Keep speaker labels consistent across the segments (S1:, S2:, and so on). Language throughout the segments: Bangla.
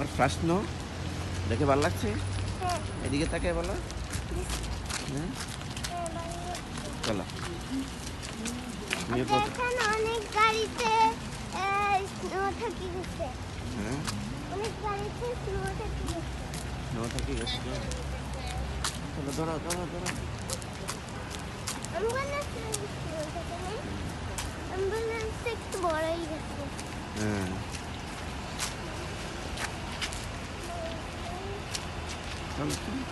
S1: তোমার ফার্স্ট স্নো দেখে ভালো লাগছে? এদিকে তাকায় বলো। হ্যাঁ চলো।
S2: অনেক গাড়িতে স্নো থেকে গেছে।
S1: হ্যাঁ
S2: অনেক গাড়িতে স্নো থেকে গেছে।
S1: স্নো থেকে গেছে। চলো ধরো ধরো ধরো।
S2: অ্যাম্বুলেন্স একটু বড়ই গেছে।
S1: হ্যাঁ চলো চলো।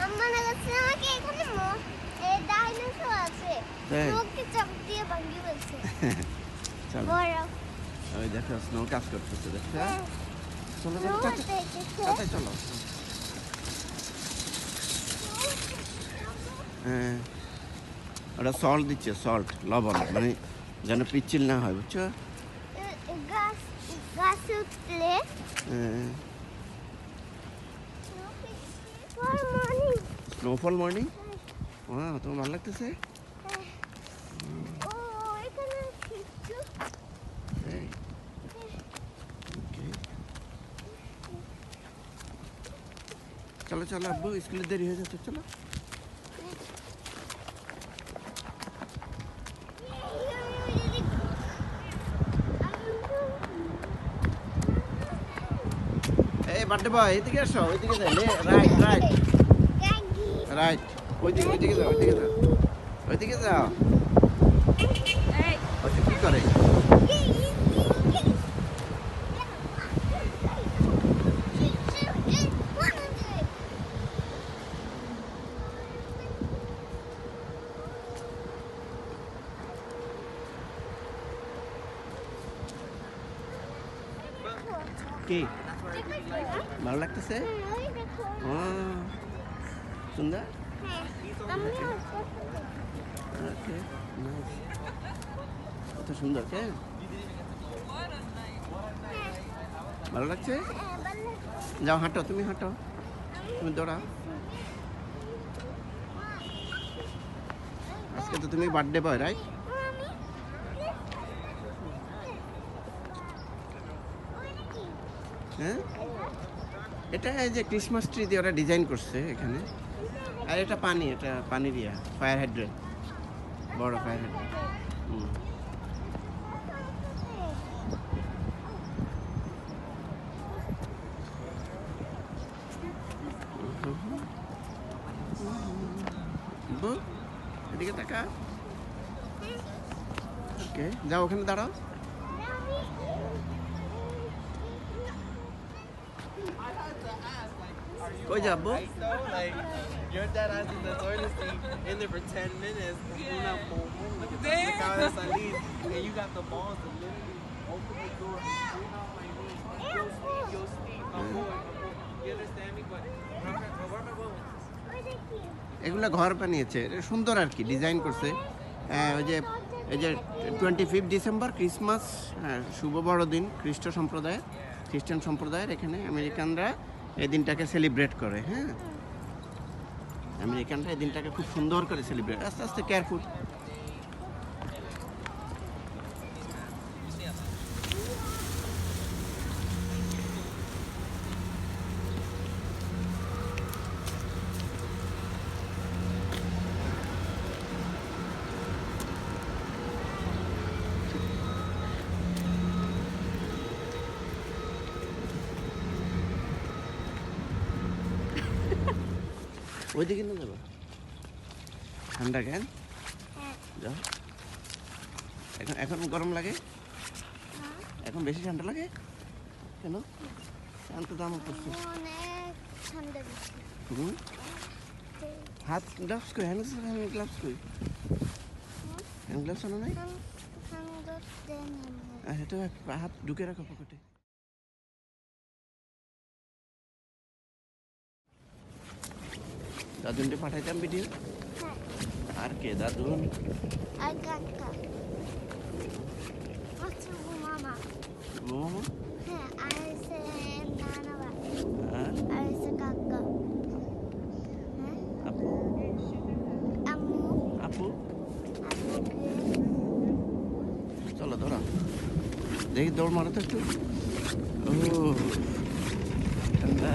S2: আমার কাছে আমাকে এখানে ডাইনোসর আছে। ওকে চাপ দিয়ে ভাঙিয়ে ফেলছে।
S1: চলো
S2: বড়
S1: ওই দেখো স্নো কাজ করতেছে দেখছো? চলো
S2: স্নো
S1: চলো
S2: দেখেছে।
S1: তাড়াতাড়ি চলো। হ্যাঁ ওটা সল্ট দিচ্ছে, সল্ট লবণ, মানে যেন পিচ্ছিল না হয় বুঝছো?
S2: গাছ উঠলে
S1: স্নোফল মর্নিং। তোমার ভালো লাগতেছে? চলো চলো আব্বু, স্কুলে দেরি হয়ে যাচ্ছে, চলো। এই বার্থডে বয় এদিকে আসো, ওইদিকে যাই, রাইট রাইট রাইট, ওইদিকে ওইদিকে যাও, ওইদিকে যাও, ওইদিকে যাও। ওইটা কি করে? কি ভালো লাগতেছে? সুন্দর। ওকে নাইস, কত সুন্দর। কে ভালো লাগছে? যাও হাঁটো, তুমি হাঁটো, তুমি দৌড়াও। আজকে তো তুমি বার্থডে বয়, রাইট? হ্যাঁ এটা এই যে ক্রিসমাস ট্রি দিয়ে ওরা ডিজাইন করছে এখানে। আর এটা পানি, এটা পানির ইয়া, ফায়ার হাইড্রেন্ট, বড় ফায়ার হাইড্রেন্ট। এদিকে তাকা। ওকে যাও, ওখানে দাঁড়াও। কই যাবো?
S3: Your dad has in the toilet seat in there for 10 minutes. Look how that's Alice. And you got the balls to literally open the door and bring out my knee. Yo, Steve, my boy. You understand me? But where am I going?
S1: এগুলো ঘর বানিয়েছে, সুন্দর আর কি ডিজাইন করছে। ওই যে এই যে 25 ডিসেম্বর ক্রিসমাস, শুভ বড়দিন খ্রিস্টান সম্প্রদায়ের এখানে আমেরিকানরা এই দিনটাকে সেলিব্রেট করে। হ্যাঁ আমেরিকানরা এই দিনটাকে খুব সুন্দর করে সেলিব্রেট। আস্তে আস্তে, কেয়ারফুল। ওইদিকে না যাবো, ঠান্ডা কেন? যাও। এখন গরম লাগে? এখন বেশি ঠান্ডা লাগে কেন? শান্ত তো আমার করছে। হাত গ্লাভস কই? হ্যান্ড গ্লাভস কই? হ্যান্ড গ্লাভস আনো নাই? সেটা হাত ঢুকে রাখো পকেটে। দাদুনকে পাঠাইতাম ভিডিও। আর কে দাদুন?
S2: আর কাকা। আচ্ছা মামা।
S1: মামা?
S2: হ্যাঁ, আর এসে নানা বাবা।
S1: হ্যাঁ
S2: আর এসে কাকা। হ্যাঁ?
S1: আপু? চলো ধরো, দেখি দৌড় মারো তো একটু। ও ঠান্ডা।